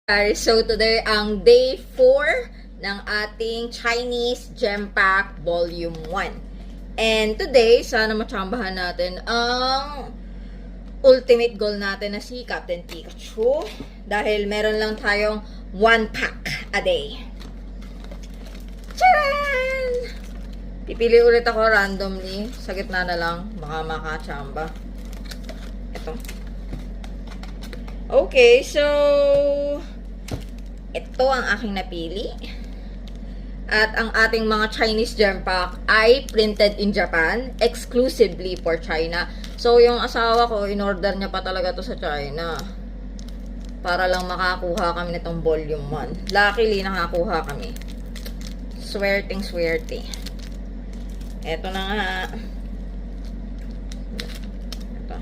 Guys, so today ang day 4 ng ating Chinese Gem Pack Volume 1. And today, sana matsambahan natin ang ultimate goal natin na si Captain Pikachu. Dahil meron lang tayong 1 pack a day. Charan! Pipili ulit ako randomly. Sa gitna na lang. Baka makatsamba. Ito. Okay, so ito ang aking napili. At ang ating mga Chinese gem pack ay printed in Japan, exclusively for China. So, yung asawa ko, in-order niya pa talaga to sa China. Para lang makakuha kami nitong volume 1. Luckily, nakakuha kami. Swerting swerte. Ito na nga. Ito.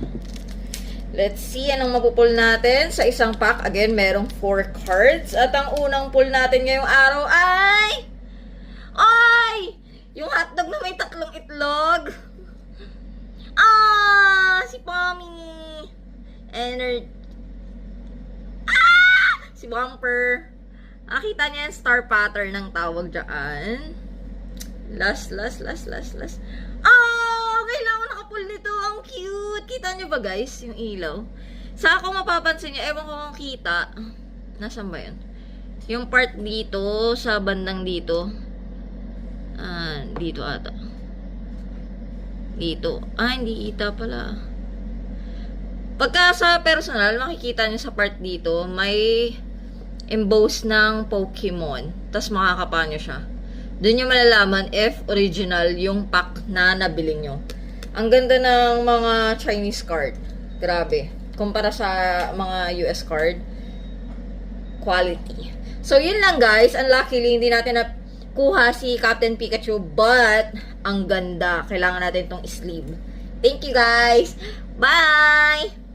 Let's see anong mapupul natin sa isang pack. Again, merong 4 cards. At ang unang pull natin ngayong araw ay... Yung hotdog na may 3 itlog. Si Pommy. Si Bumper. Nakita niya yung star pattern ng tawag dyan. Last. Kailangan nakapull nito. Ang cute. Kita nyo ba guys? Yung ilaw. Sa ako mapapansin nyo, ewan ko kung kita. Nasaan ba yun? Yung part dito, sa bandang dito. Dito ata. Dito. Hindi kita pala. Pagka sa personal, makikita nyo sa part dito, may emboss ng Pokemon. Tapos makakapa nyo siya. Doon nyo malalaman if original yung pack na nabili nyo. Ang ganda ng mga Chinese card. Grabe. Kumpara sa mga US card. Quality. So, yun lang guys. Unluckily, hindi natin nakuha si Captain Pikachu. But, ang ganda. Kailangan natin itong sleeve. Thank you guys. Bye!